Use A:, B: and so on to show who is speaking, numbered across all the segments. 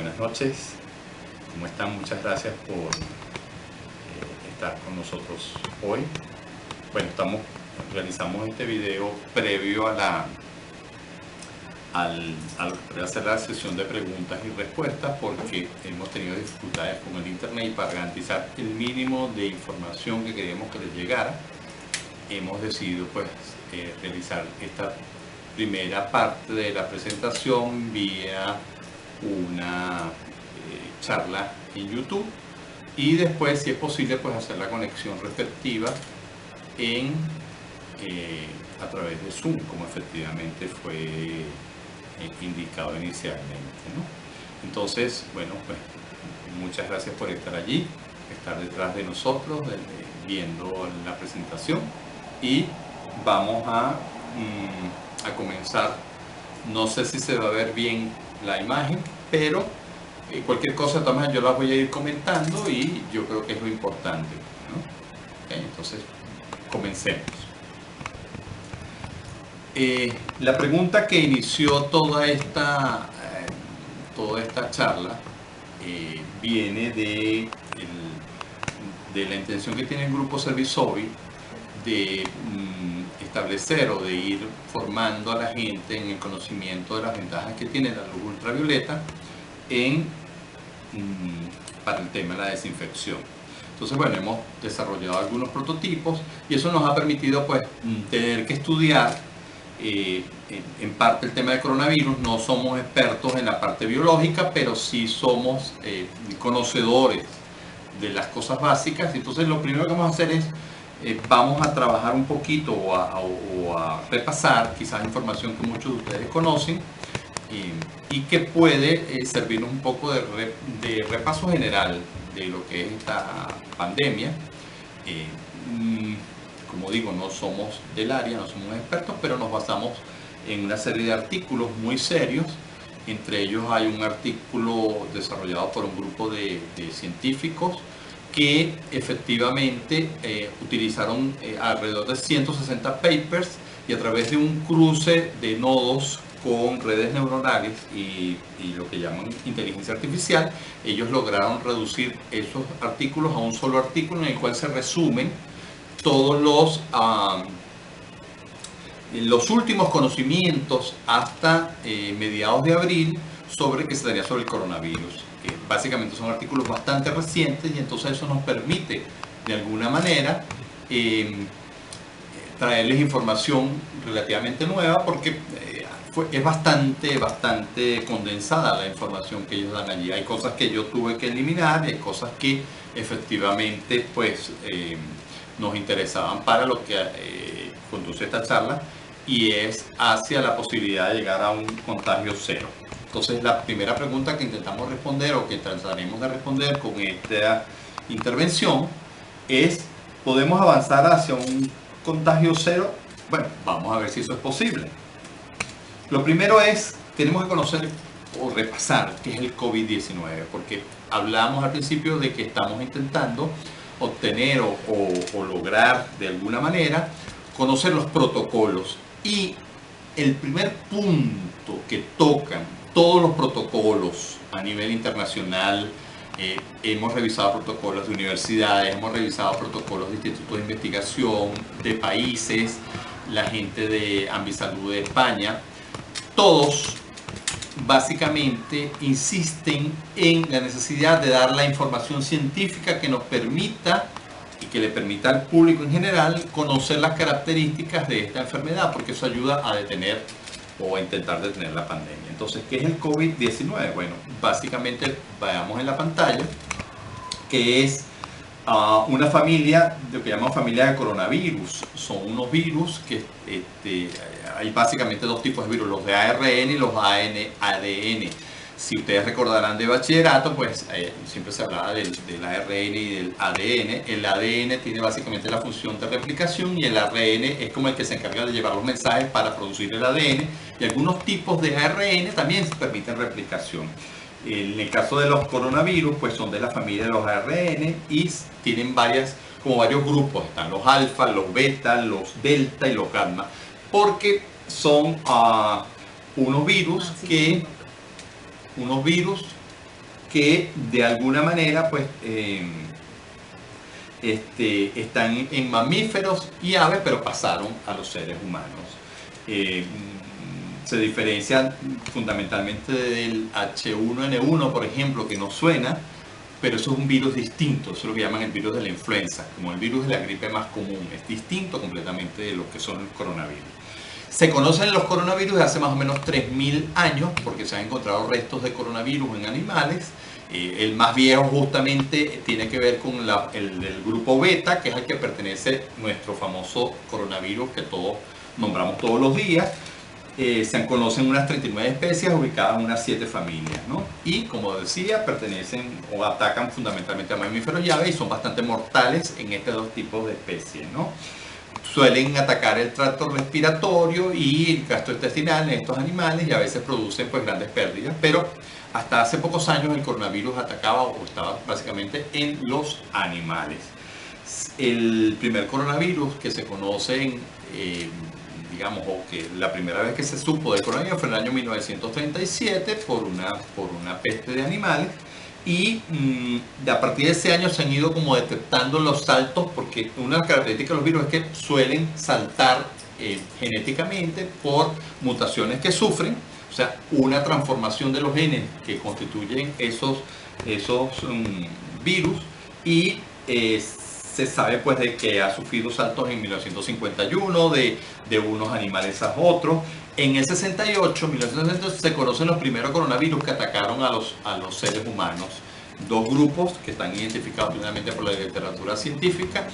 A: buenas noches. ¿Cómo están? Muchas gracias por estar con nosotros hoy. Bueno, realizamos este video previo a hacer la sesión de preguntas y respuestas porque hemos tenido dificultades con el internet y para garantizar el mínimo de información que queríamos que les llegara, hemos decidido pues realizar esta primera parte de la presentación vía una charla en YouTube y después, si es posible, pues hacer la conexión respectiva a través de Zoom, como efectivamente fue indicado inicialmente, ¿no? Entonces, bueno, pues muchas gracias por estar allí, estar detrás de nosotros, viendo la presentación, y vamos a comenzar. No sé si se va a ver bien la imagen, pero cualquier cosa también yo las voy a ir comentando y yo creo que es lo importante, ¿no? Okay, entonces comencemos. La pregunta que inició toda esta charla viene de la intención que tiene el grupo Servisovi de establecer o de ir formando a la gente en el conocimiento de las ventajas que tiene la luz ultravioleta para el tema de la desinfección. Entonces, bueno, hemos desarrollado algunos prototipos y eso nos ha permitido pues tener que estudiar en parte el tema del coronavirus. No somos expertos en la parte biológica, pero sí somos conocedores de las cosas básicas. Entonces, lo primero que vamos a hacer es vamos a trabajar un poquito o a repasar quizás información que muchos de ustedes conocen y que puede servirnos un poco de repaso general de lo que es esta pandemia. Como digo, no somos del área, no somos expertos, pero nos basamos en una serie de artículos muy serios. Entre ellos hay un artículo desarrollado por un grupo de científicos que efectivamente utilizaron alrededor de 160 papers y a través de un cruce de nodos con redes neuronales y lo que llaman inteligencia artificial, ellos lograron reducir esos artículos a un solo artículo en el cual se resumen todos los últimos conocimientos hasta mediados de abril que se daría sobre el coronavirus. Básicamente son artículos bastante recientes y entonces eso nos permite de alguna manera traerles información relativamente nueva porque es bastante condensada la información que ellos dan allí. Hay cosas que yo tuve que eliminar y hay cosas que efectivamente pues nos interesaban para lo que conduce esta charla, y es hacia la posibilidad de llegar a un contagio cero. Entonces, la primera pregunta que intentamos responder o que trataremos de responder con esta intervención es: ¿podemos avanzar hacia un contagio cero? Bueno, vamos a ver si eso es posible. Lo primero es, tenemos que conocer o repasar qué es el COVID-19, porque hablamos al principio de que estamos intentando obtener o lograr de alguna manera conocer los protocolos, y el primer punto que tocan todos los protocolos a nivel internacional, hemos revisado protocolos de universidades, hemos revisado protocolos de institutos de investigación de países, la gente de Ambisalud de España, todos básicamente insisten en la necesidad de dar la información científica que nos permita y que le permita al público en general conocer las características de esta enfermedad, porque eso ayuda a detener o a intentar detener la pandemia. Entonces, ¿qué es el COVID-19? Bueno, básicamente veamos en la pantalla que es una familia, lo que llamamos familia de coronavirus. Son unos virus que hay básicamente dos tipos de virus, los de ARN y los ADN. Si ustedes recordarán de bachillerato, pues siempre se hablaba del ARN y del ADN. El ADN tiene básicamente la función de replicación y el ARN es como el que se encarga de llevar los mensajes para producir el ADN, y algunos tipos de ARN también permiten replicación. En el caso de los coronavirus, pues son de la familia de los ARN y tienen varios grupos. Están los alfa, los beta, los delta y los gamma, porque son unos virus que de alguna manera pues están en mamíferos y aves, pero pasaron a los seres humanos. Se diferencian fundamentalmente del H1N1, por ejemplo, que no suena, pero eso es un virus distinto. Eso es lo que llaman el virus de la influenza, como el virus de la gripe más común. Es distinto completamente de lo que son los coronavirus. Se conocen los coronavirus de hace más o menos 3.000 años, porque se han encontrado restos de coronavirus en animales. El más viejo justamente tiene que ver con el del grupo beta, que es al que pertenece nuestro famoso coronavirus que todos nombramos todos los días. Se conocen unas 39 especies ubicadas en unas 7 familias, ¿no? Y como decía, pertenecen o atacan fundamentalmente a mamíferos y aves y son bastante mortales en estos dos tipos de especies, ¿no? Suelen atacar el tracto respiratorio y el gastrointestinal en estos animales y a veces producen pues grandes pérdidas, pero hasta hace pocos años el coronavirus atacaba o estaba básicamente en los animales. El primer coronavirus que se conoce digamos, o que la primera vez que se supo del coronavirus fue en el año 1937 por una peste de animales. Y a partir de ese año se han ido como detectando los saltos, porque una característica de los virus es que suelen saltar genéticamente por mutaciones que sufren, o sea, una transformación de los genes que constituyen esos virus, y se sabe pues de que ha sufrido saltos en 1951 de unos animales a otros. En el 68, 1968, se conocen los primeros coronavirus que atacaron a los seres humanos. Dos grupos que están identificados plenamente por la literatura científica,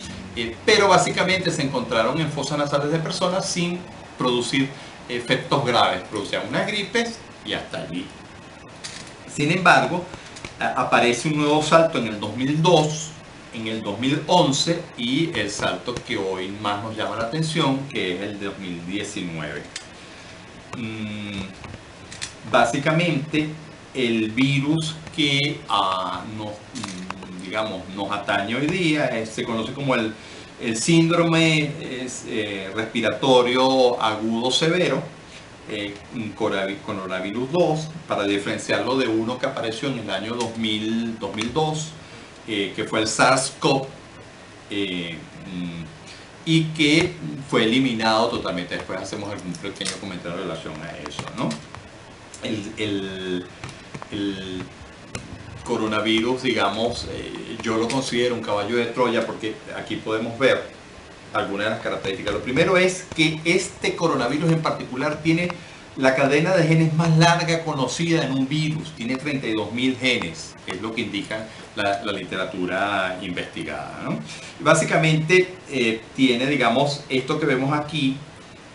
A: pero básicamente se encontraron en fosas nasales de personas sin producir efectos graves. Producían unas gripes y hasta allí. Sin embargo, aparece un nuevo salto en el 2002, en el 2011 y el salto que hoy más nos llama la atención, que es el de 2019. Básicamente el virus que nos atañe hoy día se conoce como el síndrome respiratorio agudo severo, coronavirus 2, para diferenciarlo de uno que apareció en el año 2002, que fue el SARS-CoV, y que fue eliminado totalmente. Después hacemos algún pequeño comentario en relación a eso, ¿no? El coronavirus, digamos, yo lo considero un caballo de Troya, porque aquí podemos ver algunas de las características. Lo primero es que este coronavirus en particular tiene la cadena de genes más larga conocida en un virus, tiene 32.000 genes, es lo que indica la literatura investigada, ¿no? Básicamente tiene, digamos, esto que vemos aquí,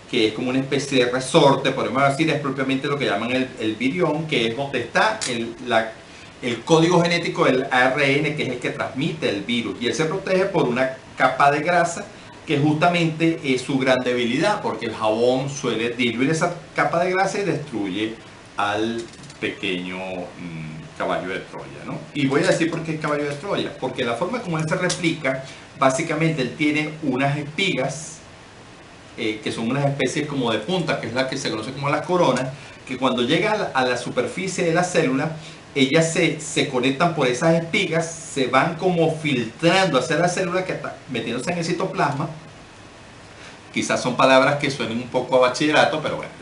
A: que es como una especie de resorte, podemos decir, es propiamente lo que llaman el virión, que es donde está el código genético del ARN, que es el que transmite el virus, y él se protege por una capa de grasa, que justamente es su gran debilidad, porque el jabón suele diluir esa capa de grasa y destruye al pequeño caballo de Troya, ¿no? Y voy a decir por qué el caballo de Troya, porque la forma como él se replica, básicamente él tiene unas espigas, que son unas especies como de punta, que es la que se conoce como la corona, que cuando llega a la superficie de la célula, ellas se conectan por esas espigas, se van como filtrando hacia la célula que está metiéndose en el citoplasma. Quizás son palabras que suenen un poco a bachillerato, pero bueno,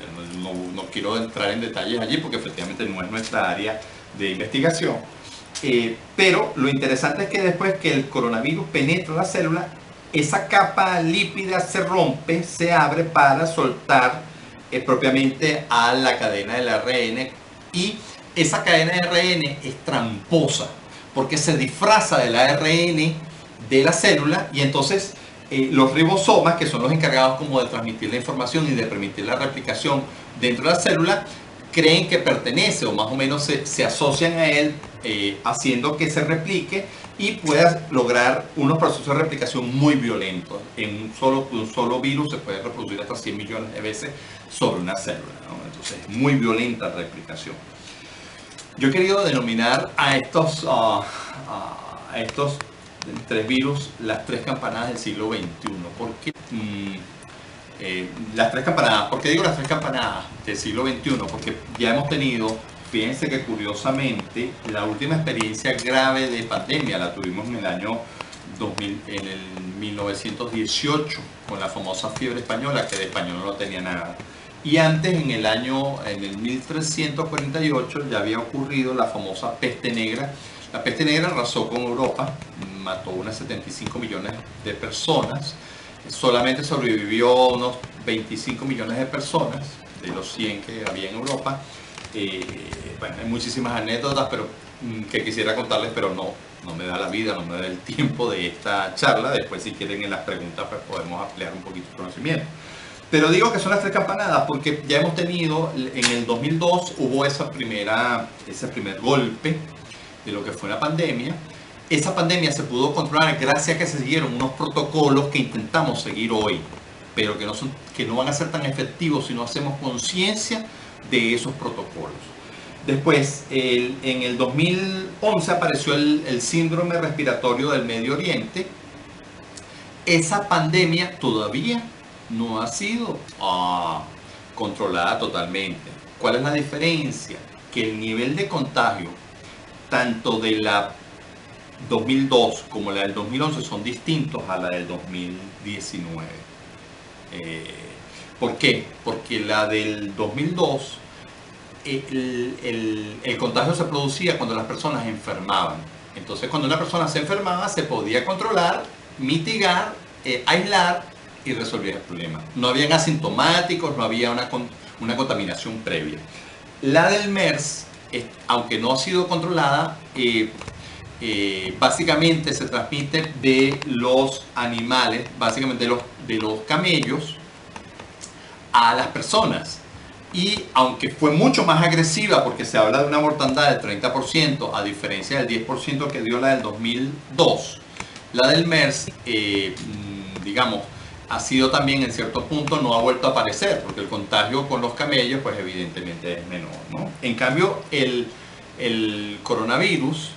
A: no quiero entrar en detalles allí porque efectivamente no es nuestra área de investigación. Pero lo interesante es que después que el coronavirus penetra la célula, esa capa lípida se rompe, se abre para soltar propiamente a la cadena del ARN, y esa cadena de ARN es tramposa porque se disfraza del ARN de la célula, y entonces los ribosomas, que son los encargados como de transmitir la información y de permitir la replicación dentro de la célula, creen que pertenece, o más o menos se asocian a él, haciendo que se replique y pueda lograr unos procesos de replicación muy violentos. En un solo virus se puede reproducir hasta 100 millones de veces sobre una célula, ¿no? Entonces es muy violenta la replicación. Yo he querido denominar a estos tres virus las tres campanadas del siglo XXI. ¿Por qué? Las tres campanadas. ¿Por qué digo las tres campanadas del siglo XXI? Porque ya hemos tenido fíjense que curiosamente la última experiencia grave de pandemia la tuvimos en el año 2000, en el 1918, con la famosa fiebre española, que de español no tenía nada. Y antes, en el 1348, ya había ocurrido la famosa peste negra. La peste negra arrasó con Europa, mató unas 75 millones de personas. Solamente sobrevivió unos 25 millones de personas de los 100 que había en Europa. Bueno, hay muchísimas anécdotas pero que quisiera contarles, pero no me da la vida, no me da el tiempo de esta charla. Después, si quieren, en las preguntas pues podemos ampliar un poquito el conocimiento. Pero digo que son las tres campanadas porque ya hemos tenido, en el 2002 hubo ese primer golpe de lo que fue la pandemia. Esa pandemia se pudo controlar gracias a que se siguieron unos protocolos que intentamos seguir hoy, pero que no van a ser tan efectivos si no hacemos conciencia de esos protocolos. Después, en el 2011 apareció el síndrome respiratorio del Medio Oriente. Esa pandemia todavía no ha sido controlada totalmente. ¿Cuál es la diferencia? Que el nivel de contagio, tanto de la 2002 como la del 2011, son distintos a la del 2019. ¿Por qué? Porque la del 2002, el contagio se producía cuando las personas enfermaban. Entonces, cuando una persona se enfermaba, se podía controlar, mitigar, aislar y resolver el problema. No habían asintomáticos, no había una contaminación previa. La del MERS, aunque no ha sido controlada, básicamente se transmite de los animales, básicamente de los camellos, a las personas. Y aunque fue mucho más agresiva, porque se habla de una mortandad del 30%, a diferencia del 10% que dio la del 2002, la del MERS, digamos, ha sido también en cierto punto, no ha vuelto a aparecer, porque el contagio con los camellos, pues evidentemente es menor, ¿no? En cambio, el coronavirus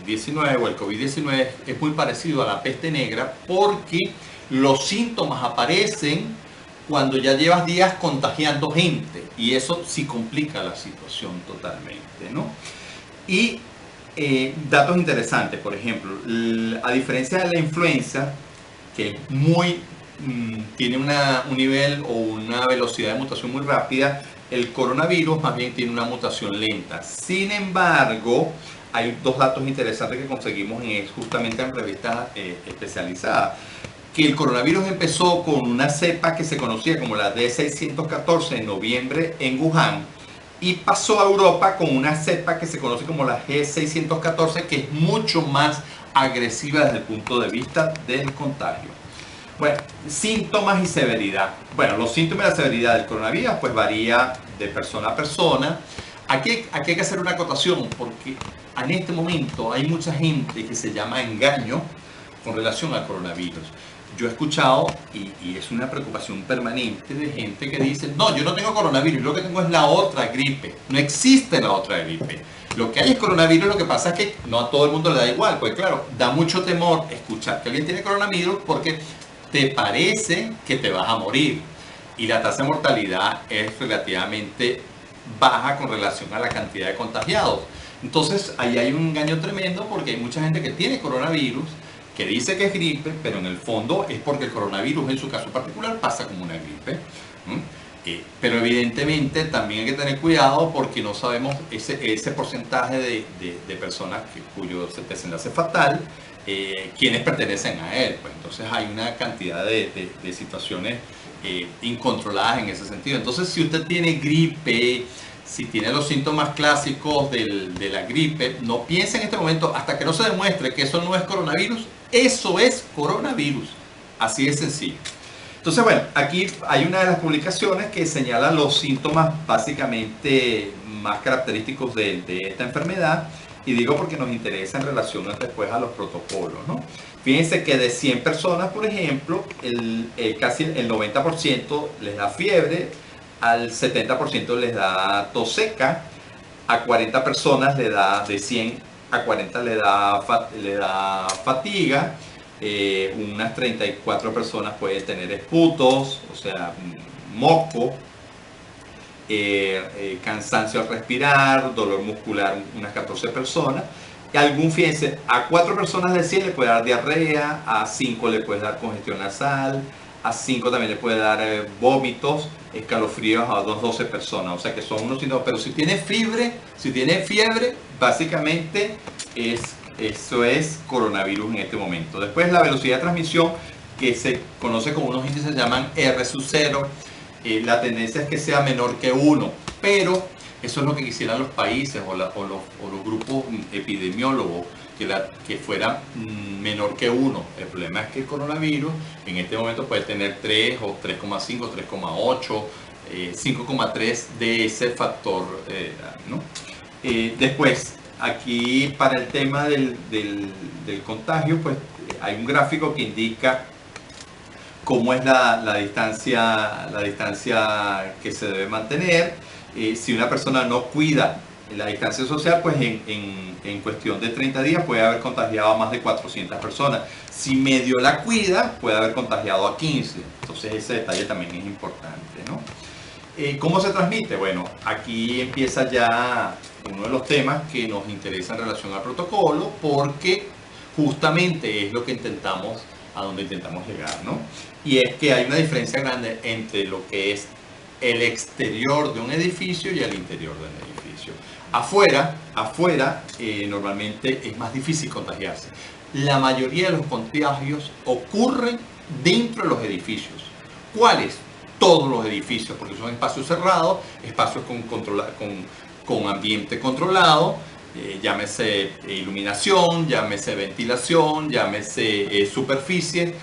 A: 19 o el COVID-19 es muy parecido a la peste negra porque los síntomas aparecen cuando ya llevas días contagiando gente, y eso sí complica la situación totalmente, ¿no? Y datos interesantes, por ejemplo, a diferencia de la influenza, que tiene un nivel o una velocidad de mutación muy rápida, el coronavirus más bien tiene una mutación lenta. Sin embargo, hay dos datos interesantes que conseguimos justamente en revistas especializadas. Que el coronavirus empezó con una cepa que se conocía como la D614 en noviembre en Wuhan, y pasó a Europa con una cepa que se conoce como la G614, que es mucho más agresiva desde el punto de vista del contagio. Bueno, síntomas y severidad. Bueno, los síntomas y la severidad del coronavirus pues varía de persona a persona. Aquí hay que hacer una acotación porque en este momento hay mucha gente que se llama engaño con relación al coronavirus. Yo he escuchado, y es una preocupación permanente de gente que dice, no, yo no tengo coronavirus, lo que tengo es la otra gripe. No existe la otra gripe. Lo que hay es coronavirus, lo que pasa es que no a todo el mundo le da igual. Pues claro, da mucho temor escuchar que alguien tiene coronavirus porque te parece que te vas a morir. Y la tasa de mortalidad es relativamente baja con relación a la cantidad de contagiados. Entonces ahí hay un engaño tremendo porque hay mucha gente que tiene coronavirus, que dice que es gripe, pero en el fondo es porque el coronavirus en su caso particular pasa como una gripe. Pero evidentemente también hay que tener cuidado porque no sabemos ese porcentaje de personas cuyo desenlace es fatal, quienes pertenecen a él. Pues entonces hay una cantidad de situaciones incontroladas en ese sentido. Entonces, si usted tiene gripe, si tiene los síntomas clásicos de la gripe, no piense en este momento, hasta que no se demuestre que eso no es coronavirus, eso es coronavirus. Así de sencillo. Entonces, bueno, aquí hay una de las publicaciones que señala los síntomas básicamente más característicos de esta enfermedad, y digo porque nos interesa en relación después a los protocolos, ¿no? Fíjense que de 100 personas, por ejemplo, casi el 90% les da fiebre, al 70% les da tos seca, a 40 personas le da, de 100 a 40 le da fatiga, unas 34 personas pueden tener esputos, o sea, moco, cansancio al respirar, dolor muscular, unas 14 personas. Fíjense, a 4 personas de 100 le puede dar diarrea, a 5 le puede dar congestión nasal, a 5 también le puede dar vómitos, escalofríos a 12 personas, o sea que son unos síntomas. Pero si tiene fiebre, básicamente eso es coronavirus en este momento. Después la velocidad de transmisión, que se conoce como unos índices, se llaman R sub 0, la tendencia es que sea menor que 1, pero eso es lo que quisieran los países o los grupos epidemiólogos, que fuera menor que 1. El problema es que el coronavirus en este momento puede tener 3 o 3,5, 3,8, 5,3 de ese factor, ¿no? Después, aquí para el tema del contagio, pues hay un gráfico que indica cómo es la distancia que se debe mantener. Si una persona no cuida la distancia social, pues en cuestión de 30 días puede haber contagiado a más de 400 personas. Si medio la cuida, puede haber contagiado a 15. Entonces ese detalle también es importante, ¿no? ¿Cómo se transmite? Bueno, aquí empieza ya uno de los temas que nos interesa en relación al protocolo, porque justamente es lo que a donde intentamos llegar, ¿no? Y es que hay una diferencia grande entre lo que es el exterior de un edificio y el interior del edificio. Afuera, normalmente es más difícil contagiarse. La mayoría de los contagios ocurren dentro de los edificios. ¿Cuáles? Todos los edificios, porque son espacios cerrados, espacios con ambiente controlado, llámese iluminación, llámese ventilación, llámese superficies.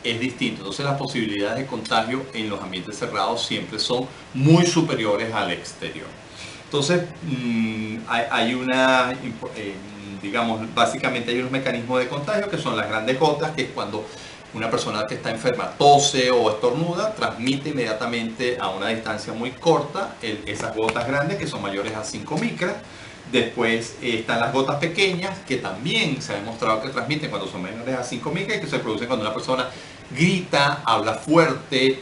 A: Es distinto. Entonces las posibilidades de contagio en los ambientes cerrados siempre son muy superiores al exterior. Entonces básicamente hay unos mecanismos de contagio que son las grandes gotas, que es cuando una persona que está enferma tose o estornuda, transmite inmediatamente a una distancia muy corta esas gotas grandes, que son mayores a 5 micras. Después están las gotas pequeñas, que también se ha demostrado que transmiten cuando son menores a 5 micras, y que se producen cuando una persona grita, habla fuerte,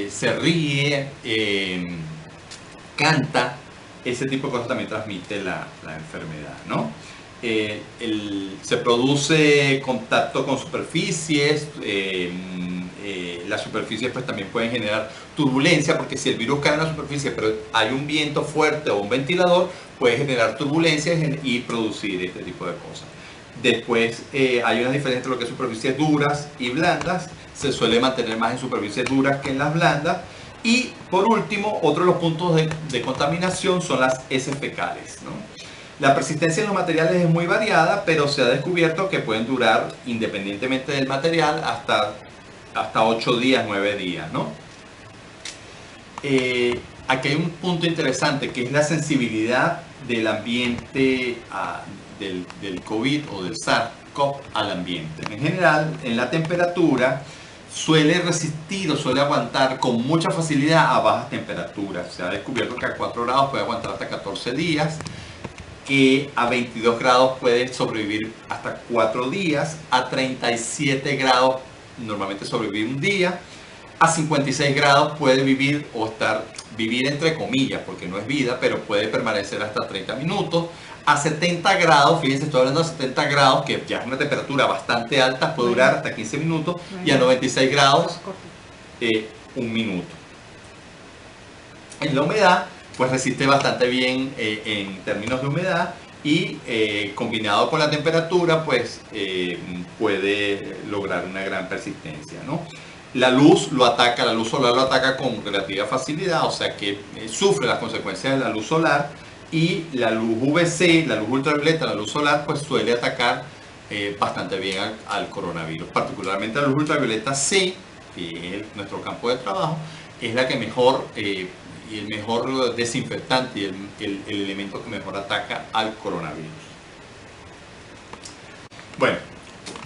A: se ríe, canta. Ese tipo de cosas también transmite la enfermedad, ¿no? Se produce contacto con superficies, las superficies pues también pueden generar turbulencia, porque si el virus cae en la superficie pero hay un viento fuerte o un ventilador, puede generar turbulencias y producir este tipo de cosas. Después hay una diferencia entre lo que es superficies duras y blandas. Se suele mantener más en superficies duras que en las blandas. Y por último, otro de los puntos de contaminación son las heces fecales, ¿no? La persistencia en los materiales es muy variada, pero se ha descubierto que pueden durar, independientemente del material, hasta 8 días, 9 días, ¿no? Aquí hay un punto interesante, que es la sensibilidad del ambiente del COVID o del SARS-CoV al ambiente. En general, en la temperatura suele resistir o suele aguantar con mucha facilidad a bajas temperaturas. Se ha descubierto que a 4 grados puede aguantar hasta 14 días, que a 22 grados puede sobrevivir hasta 4 días, a 37 grados normalmente sobrevivir un día, a 56 grados puede vivir entre comillas, porque no es vida, pero puede permanecer hasta 30 minutos, a 70 grados, fíjense, estoy hablando de 70 grados, que ya es una temperatura bastante alta, puede durar hasta 15 minutos, y a 96 grados, 1 minuto. En la humedad, pues resiste bastante bien en términos de humedad, y combinado con la temperatura, pues puede lograr una gran persistencia, ¿no? La luz solar lo ataca con relativa facilidad, o sea que sufre las consecuencias de la luz solar, y la luz UVC, la luz ultravioleta, la luz solar, pues suele atacar bastante bien al coronavirus. Particularmente la luz ultravioleta C, que es nuestro campo de trabajo, es la que mejor y el mejor desinfectante y el elemento que mejor ataca al coronavirus. Bueno,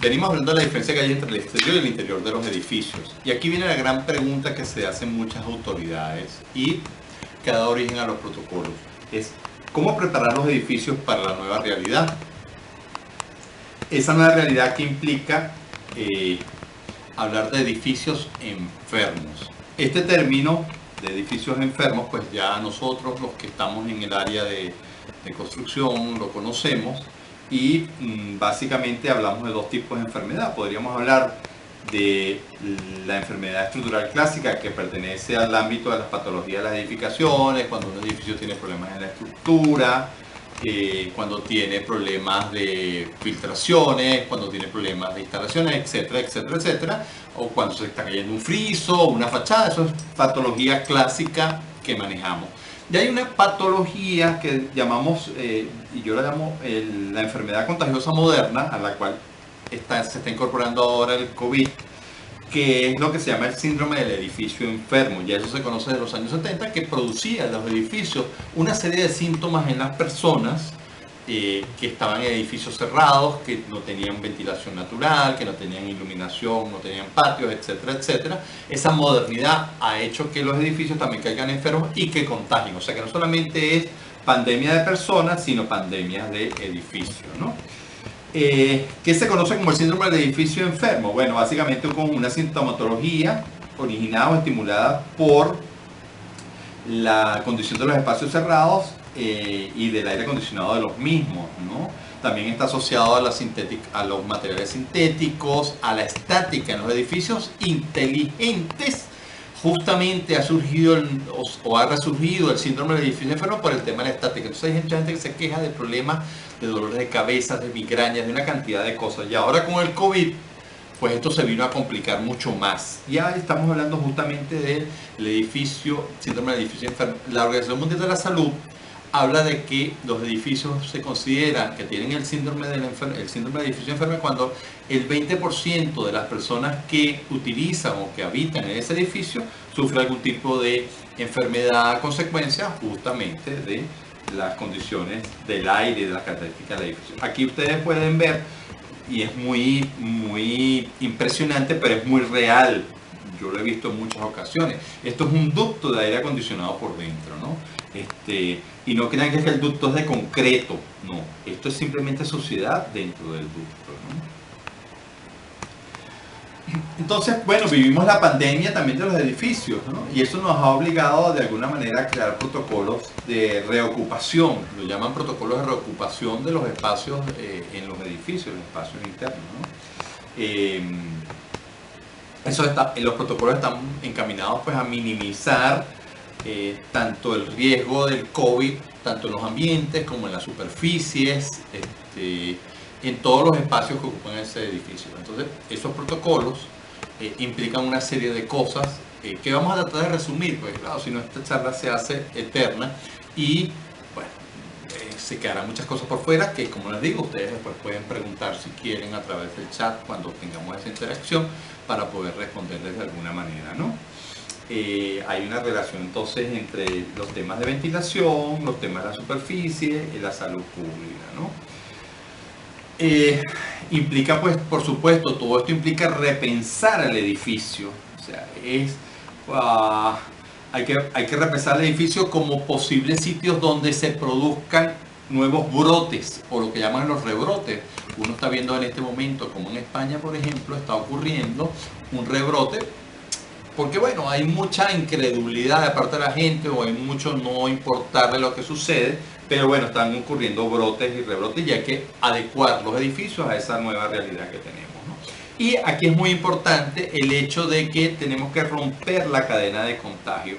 A: venimos hablando de la diferencia que hay entre el exterior y el interior de los edificios. Y aquí viene la gran pregunta que se hacen muchas autoridades y que da origen a los protocolos. Es ¿cómo preparar los edificios para la nueva realidad? Esa nueva realidad que implica hablar de edificios enfermos. Este término de edificios enfermos, pues ya nosotros los que estamos en el área de construcción lo conocemos y básicamente hablamos de dos tipos de enfermedad. Podríamos hablar de la enfermedad estructural clásica que pertenece al ámbito de las patologías de las edificaciones, cuando un edificio tiene problemas en la estructura, cuando tiene problemas de filtraciones, cuando tiene problemas de instalaciones, etcétera, etcétera, etcétera, o cuando se está cayendo un friso o una fachada. Eso es patología clásica que manejamos. Y hay una patología que llamamos, y yo la llamo la enfermedad contagiosa moderna, a la cual se está incorporando ahora el COVID, que es lo que se llama el síndrome del edificio enfermo. Ya eso se conoce de los años 70, que producía en los edificios una serie de síntomas en las personas que estaban en edificios cerrados, que no tenían ventilación natural, que no tenían iluminación, no tenían patios, etcétera, etcétera. Esa modernidad ha hecho que los edificios también caigan enfermos y que contagien. O sea que no solamente es pandemia de personas, sino pandemia de edificios, ¿no? ¿Qué se conoce como el síndrome del edificio enfermo? Bueno, básicamente con una sintomatología originada o estimulada por la condición de los espacios cerrados y del aire acondicionado de los mismos, ¿no? También está asociado a los materiales sintéticos, a la estática en los edificios inteligentes. Justamente ha surgido o ha resurgido el síndrome del edificio enfermo por el tema de la estática. Entonces hay mucha gente que se queja de problemas de dolores de cabeza, de migrañas, de una cantidad de cosas. Y ahora con el COVID, pues esto se vino a complicar mucho más. Ya estamos hablando justamente del síndrome del edificio enfermo. La Organización Mundial de la Salud habla de que los edificios se consideran que tienen el síndrome del edificio enfermo cuando el 20% de las personas que utilizan o que habitan en ese edificio sufre algún tipo de enfermedad a consecuencia justamente de las condiciones del aire y de las características del edificio. Aquí ustedes pueden ver, y es muy impresionante, pero es muy real. Yo lo he visto en muchas ocasiones. Esto es un ducto de aire acondicionado por dentro, ¿no? Y no crean que el ducto es de concreto, no. Esto es simplemente suciedad dentro del ducto, ¿no? Entonces, bueno, vivimos la pandemia también de los edificios, ¿no? Y eso nos ha obligado de alguna manera a crear protocolos de reocupación, lo llaman protocolos de reocupación de los espacios en los edificios, los espacios internos, ¿no? Los protocolos están encaminados pues a minimizar tanto el riesgo del COVID, tanto en los ambientes como en las superficies, en todos los espacios que ocupan ese edificio. Entonces, esos protocolos implican una serie de cosas que vamos a tratar de resumir, porque claro, si no esta charla se hace eterna y bueno, se quedarán muchas cosas por fuera que, como les digo, ustedes después pueden preguntar si quieren a través del chat cuando tengamos esa interacción para poder responderles de alguna manera, ¿no? Hay una relación entonces entre los temas de ventilación, los temas de la superficie y la salud pública, ¿no? Implica, pues, por supuesto, todo esto implica repensar el edificio. O sea, hay que repensar el edificio como posibles sitios donde se produzcan nuevos brotes, o lo que llaman los rebrotes. Uno está viendo en este momento, como en España, por ejemplo, está ocurriendo un rebrote, porque bueno, hay mucha incredulidad de parte de la gente, o hay mucho no importarle lo que sucede, pero bueno, están ocurriendo brotes y rebrotes y hay que adecuar los edificios a esa nueva realidad que tenemos, ¿no? Y aquí es muy importante el hecho de que tenemos que romper la cadena de contagio.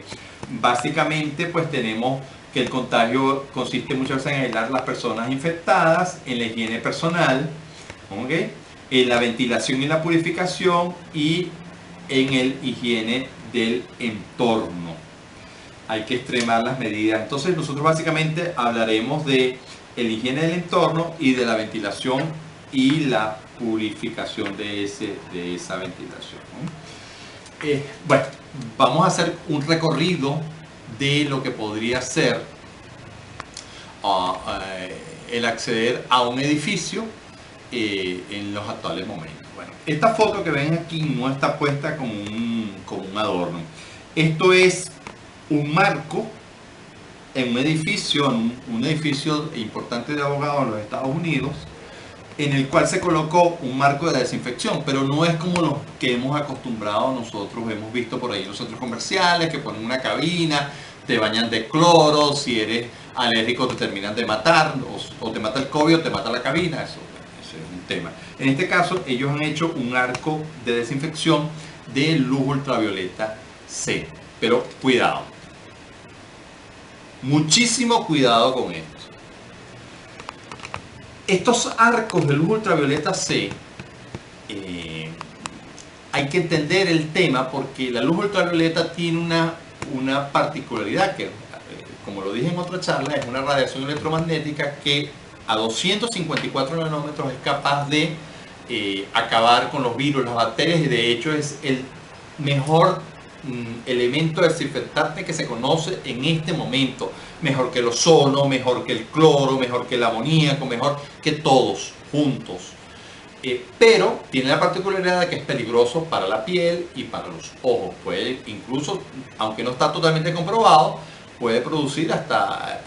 A: Básicamente, pues tenemos que el contagio consiste muchas veces en aislar las personas infectadas, en la higiene personal, ¿okay?, en la ventilación y la purificación y en el higiene del entorno. Hay que extremar las medidas. Entonces nosotros básicamente hablaremos de el higiene del entorno y de la ventilación y la purificación de esa ventilación, ¿no? Bueno, vamos a hacer un recorrido de lo que podría ser el acceder a un edificio en los actuales momentos. Bueno, esta foto que ven aquí no está puesta como un adorno. Esto es un marco en un edificio importante de abogados en los Estados Unidos, en el cual se colocó un marco de desinfección, pero no es como los que hemos acostumbrado nosotros, hemos visto por ahí en los centros comerciales, que ponen una cabina, te bañan de cloro, si eres alérgico te terminan de matar, o te mata el COVID o te mata la cabina, eso es un tema. En este caso, ellos han hecho un arco de desinfección de luz ultravioleta C, pero cuidado, muchísimo cuidado con esto. Estos arcos de luz ultravioleta C, hay que entender el tema porque la luz ultravioleta tiene una particularidad que, como lo dije en otra charla, es una radiación electromagnética que a 254 nanómetros es capaz de acabar con los virus, las bacterias, y de hecho es el mejor elemento desinfectante que se conoce en este momento, mejor que el ozono, mejor que el cloro, mejor que el amoníaco, mejor que todos juntos. Pero tiene la particularidad de que es peligroso para la piel y para los ojos. Puede incluso, aunque no está totalmente comprobado, pudiera producir hasta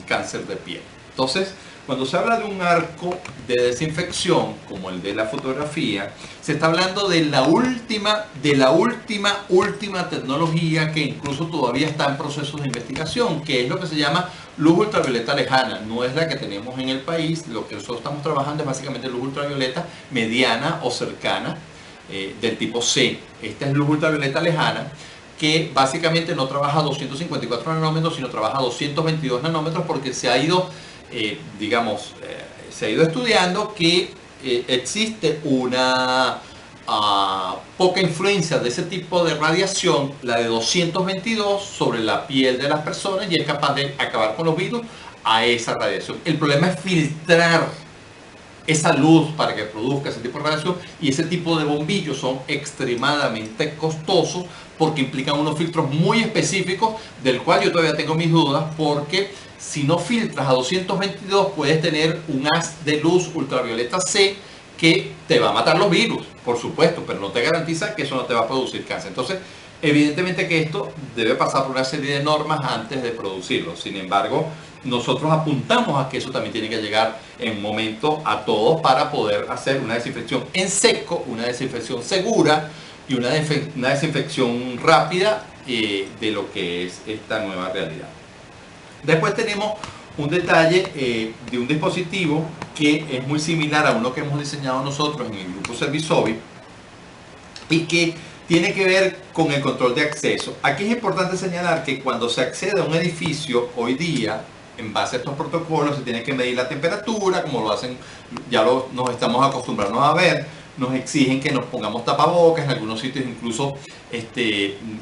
A: cáncer de piel. Entonces, cuando se habla de un arco de desinfección, como el de la fotografía, se está hablando de la última tecnología que incluso todavía está en proceso de investigación, que es lo que se llama luz ultravioleta lejana. No es la que tenemos en el país, lo que nosotros estamos trabajando es básicamente luz ultravioleta mediana o cercana, del tipo C. Esta es luz ultravioleta lejana, que básicamente no trabaja a 254 nanómetros, sino trabaja a 222 nanómetros, porque se ha ido se ha ido estudiando que existe una poca influencia de ese tipo de radiación, la de 222, sobre la piel de las personas, y es capaz de acabar con los virus a esa radiación. El problema es filtrar esa luz para que produzca ese tipo de radiación, y ese tipo de bombillos son extremadamente costosos porque implican unos filtros muy específicos, del cual yo todavía tengo mis dudas, porque si no filtras a 222 puedes tener un haz de luz ultravioleta C que te va a matar los virus, por supuesto, pero no te garantiza que eso no te va a producir cáncer. Entonces, evidentemente que esto debe pasar por una serie de normas antes de producirlo. Sin embargo, nosotros apuntamos a que eso también tiene que llegar en un momento a todos para poder hacer una desinfección en seco, una desinfección segura y una desinfección rápida de lo que es esta nueva realidad. Después tenemos un detalle de un dispositivo que es muy similar a uno que hemos diseñado nosotros en el grupo Servisobi y que tiene que ver con el control de acceso. Aquí es importante señalar que cuando se accede a un edificio hoy día, en base a estos protocolos, se tiene que medir la temperatura, como lo hacen, nos estamos acostumbrando a ver, nos exigen que nos pongamos tapabocas, en algunos sitios incluso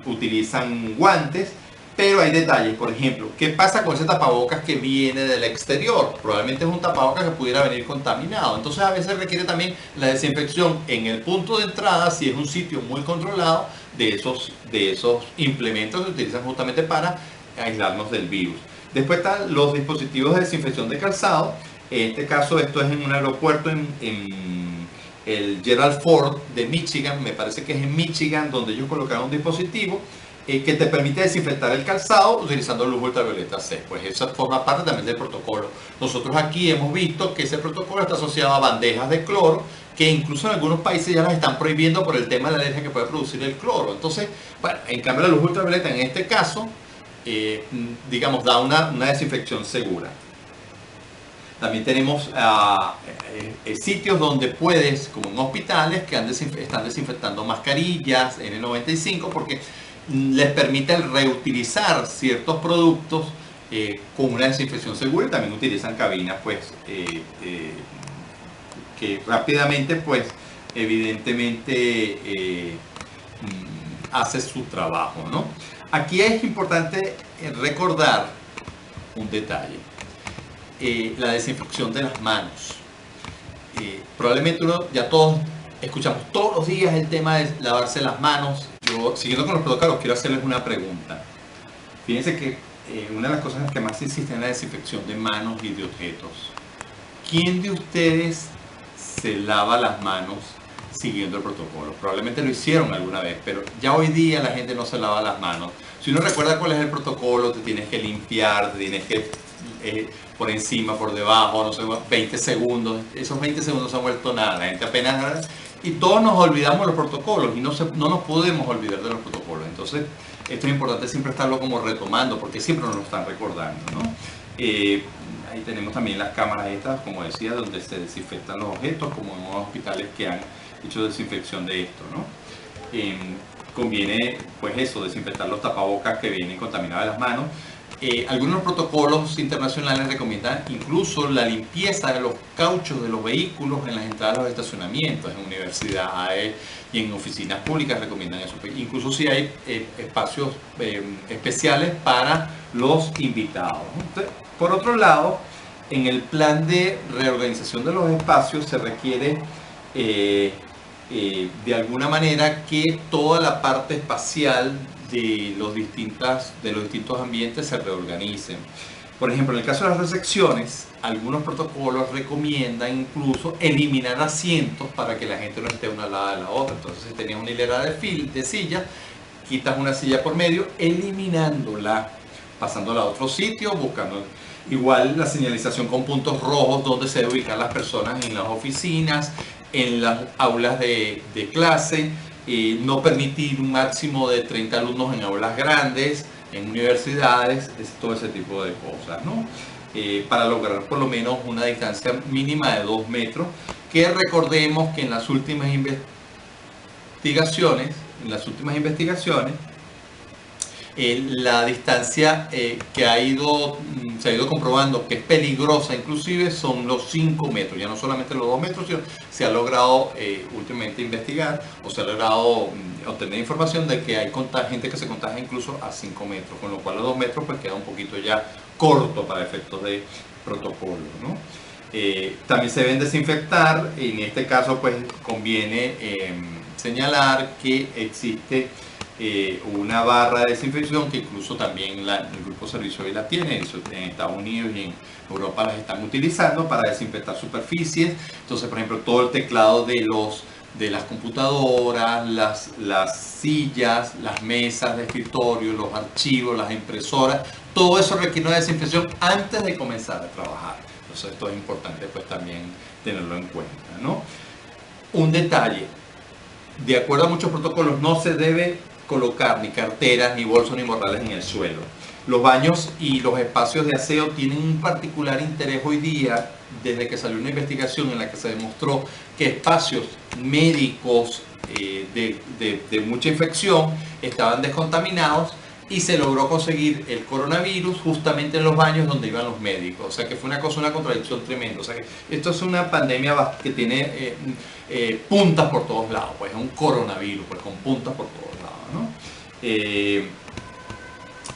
A: utilizan guantes. Pero hay detalles, por ejemplo, ¿qué pasa con ese tapabocas que viene del exterior? Probablemente es un tapabocas que pudiera venir contaminado. Entonces a veces requiere también la desinfección en el punto de entrada, si es un sitio muy controlado, de esos implementos que se utilizan justamente para aislarnos del virus. Después están los dispositivos de desinfección de calzado. En este caso esto es en un aeropuerto en el Gerald Ford de Michigan, me parece que es en Michigan, donde ellos colocaron un dispositivo que te permite desinfectar el calzado utilizando luz ultravioleta C. Pues eso forma parte también del protocolo. Nosotros aquí hemos visto que ese protocolo está asociado a bandejas de cloro, que incluso en algunos países ya las están prohibiendo por el tema de la alergia que puede producir el cloro. Entonces, bueno, en cambio la luz ultravioleta en este caso, da una desinfección segura. También tenemos sitios donde puedes, como en hospitales, que están desinfectando mascarillas N95, porque les permite reutilizar ciertos productos con una desinfección segura, y también utilizan cabinas que rápidamente, pues evidentemente hace su trabajo, ¿no? Aquí es importante recordar un detalle, la desinfección de las manos. Probablemente ya todos escuchamos todos los días el tema de lavarse las manos. Yo, siguiendo con los protocolos, quiero hacerles una pregunta. Fíjense que una de las cosas en las que más se insiste es la desinfección de manos y de objetos. ¿Quién de ustedes se lava las manos siguiendo el protocolo? Probablemente lo hicieron alguna vez, pero ya hoy día la gente no se lava las manos. Si uno recuerda cuál es el protocolo, te tienes que limpiar, te tienes que por encima, por debajo, no sé, 20 segundos. Esos 20 segundos se han vuelto nada. La gente apenas... Y todos nos olvidamos de los protocolos y no nos podemos olvidar de los protocolos. Entonces, esto es importante siempre estarlo como retomando porque siempre nos lo están recordando, ¿no? Ahí tenemos también las cámaras estas, como decía, donde se desinfectan los objetos, como en unos hospitales que han hecho desinfección de esto, ¿no? Conviene, pues eso, desinfectar los tapabocas que vienen contaminados de las manos. Algunos protocolos internacionales recomiendan incluso la limpieza de los cauchos de los vehículos en las entradas de los estacionamientos, en universidades y en oficinas públicas recomiendan eso. Incluso si hay espacios especiales para los invitados. Entonces, por otro lado, en el plan de reorganización de los espacios se requiere de alguna manera que toda la parte espacial de los distintos ambientes se reorganicen. Por ejemplo, en el caso de las recepciones, algunos protocolos recomiendan incluso eliminar asientos para que la gente no esté una al lado de la otra. Entonces, si tenías una hilera de sillas, quitas una silla por medio, eliminándola, pasándola a otro sitio, buscando... Igual la señalización con puntos rojos donde se deben ubicar las personas en las oficinas, en las aulas de clase, no permitir un máximo de 30 alumnos en aulas grandes, en universidades, todo ese tipo de cosas, ¿no? Para lograr por lo menos una distancia mínima de 2 metros, que recordemos que en las últimas investigaciones, la distancia que se ha ido comprobando que es peligrosa inclusive son los 5 metros, ya no solamente los 2 metros, sino se ha logrado últimamente investigar o se ha logrado obtener información de que hay gente que se contagia incluso a 5 metros, con lo cual los 2 metros pues queda un poquito ya corto para efectos de protocolo, ¿no? También se deben desinfectar, en este caso pues conviene señalar que existe una barra de desinfección que incluso también el Grupo Servicio hoy la tiene, en Estados Unidos y en Europa las están utilizando para desinfectar superficies. Entonces, por ejemplo, todo el teclado de las computadoras, las sillas, las mesas de escritorio, los archivos, las impresoras, todo eso requiere una desinfección antes de comenzar a trabajar. Entonces, esto es importante pues también tenerlo en cuenta, ¿no? Un detalle, de acuerdo a muchos protocolos, no se debe colocar ni carteras, ni bolsos, ni morrales en el suelo. Los baños y los espacios de aseo tienen un particular interés hoy día, desde que salió una investigación en la que se demostró que espacios médicos de mucha infección estaban descontaminados y se logró conseguir el coronavirus justamente en los baños donde iban los médicos. O sea que fue una contradicción tremenda. O sea que esto es una pandemia que tiene puntas por todos lados, pues es un coronavirus pues, con puntas por todos lados, ¿no?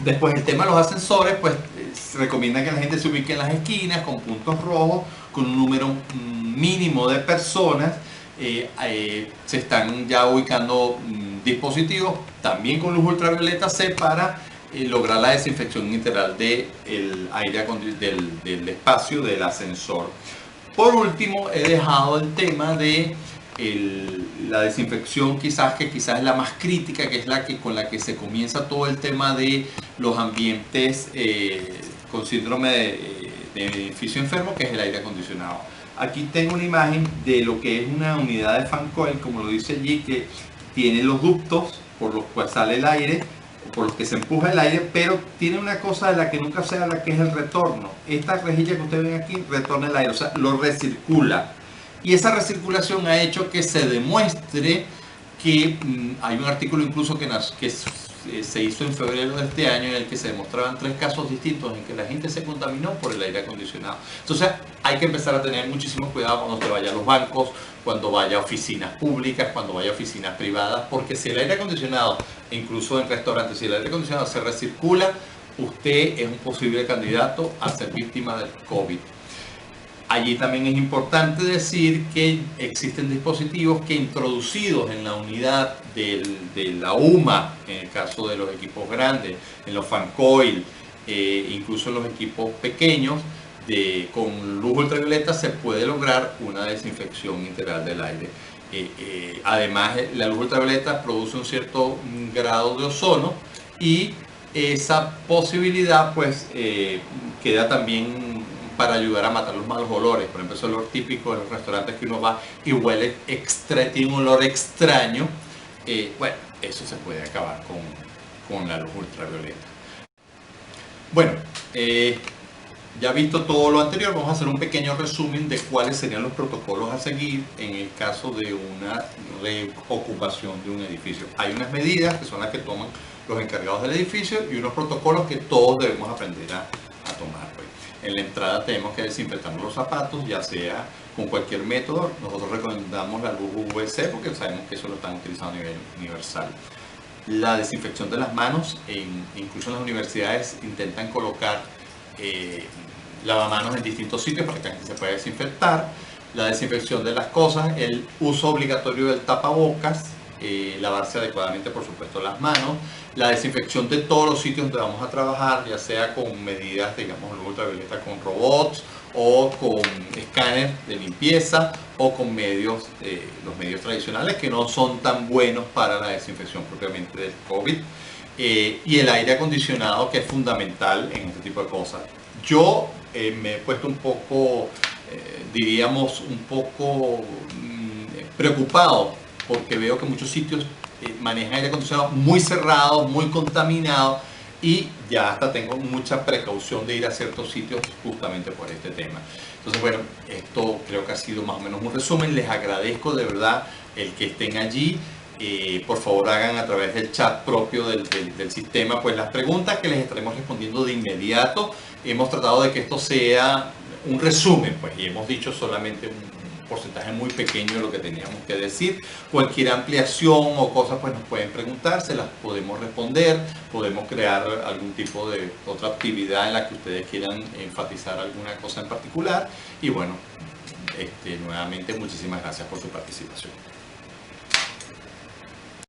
A: Después el tema de los ascensores, pues se recomienda que la gente se ubique en las esquinas con puntos rojos, con un número mínimo de personas. Se están ya ubicando dispositivos también con luz ultravioleta C para lograr la desinfección integral del aire del espacio del ascensor. Por último, he dejado el tema de la desinfección que quizás es la más crítica, que es con la que se comienza todo el tema de los ambientes con síndrome de edificio enfermo, que es el aire acondicionado. Aquí tengo una imagen de lo que es una unidad de fan coil, como lo dice allí, que tiene los ductos por los cuales sale el aire, por los que se empuja el aire, pero tiene una cosa de la que nunca se habla, que es el retorno. Esta rejilla que ustedes ven aquí retorna el aire, o sea, lo recircula. Y esa recirculación ha hecho que se demuestre que hay un artículo incluso que se hizo en febrero de este año en el que se demostraban 3 casos distintos en que la gente se contaminó por el aire acondicionado. Entonces hay que empezar a tener muchísimo cuidado cuando se vaya a los bancos, cuando vaya a oficinas públicas, cuando vaya a oficinas privadas, porque si el aire acondicionado, incluso en restaurantes, si el aire acondicionado se recircula, usted es un posible candidato a ser víctima del COVID. Allí también es importante decir que existen dispositivos que introducidos en la unidad de la UMA, en el caso de los equipos grandes, en los fan coil, incluso en los equipos pequeños, con luz ultravioleta se puede lograr una desinfección integral del aire. Además, la luz ultravioleta produce un cierto grado de ozono y esa posibilidad pues queda también para ayudar a matar los malos olores. Por ejemplo, ese olor típico de los restaurantes que uno va y huele tiene un olor extraño. Bueno, eso se puede acabar con la luz ultravioleta. Bueno, ya visto todo lo anterior, vamos a hacer un pequeño resumen de cuáles serían los protocolos a seguir en el caso de una reocupación de un edificio. Hay unas medidas que son las que toman los encargados del edificio y unos protocolos que todos debemos aprender a tomar. Pues. En la entrada tenemos que desinfectar los zapatos, ya sea con cualquier método. Nosotros recomendamos la luz UVC porque sabemos que eso lo están utilizando a nivel universal. La desinfección de las manos, incluso en las universidades intentan colocar lavamanos en distintos sitios para que la gente se pueda desinfectar. La desinfección de las cosas, el uso obligatorio del tapabocas, lavarse adecuadamente por supuesto las manos, la desinfección de todos los sitios donde vamos a trabajar, ya sea con medidas, digamos, ultravioleta con robots o con escáner de limpieza o con medios, los medios tradicionales que no son tan buenos para la desinfección propiamente del COVID. Y el aire acondicionado, que es fundamental en este tipo de cosas. Yo me he puesto un poco, diríamos, un poco preocupado porque veo que muchos sitios manejan aire acondicionado muy cerrado, muy contaminado y ya hasta tengo mucha precaución de ir a ciertos sitios justamente por este tema. Entonces, bueno, esto creo que ha sido más o menos un resumen. Les agradezco de verdad el que estén allí. Por favor hagan a través del chat propio del sistema pues las preguntas que les estaremos respondiendo de inmediato. Hemos tratado de que esto sea un resumen pues y hemos dicho solamente un porcentaje muy pequeño de lo que teníamos que decir. Cualquier ampliación o cosas pues nos pueden preguntar, se las podemos responder, podemos crear algún tipo de otra actividad en la que ustedes quieran enfatizar alguna cosa en particular y bueno, nuevamente muchísimas gracias por su participación.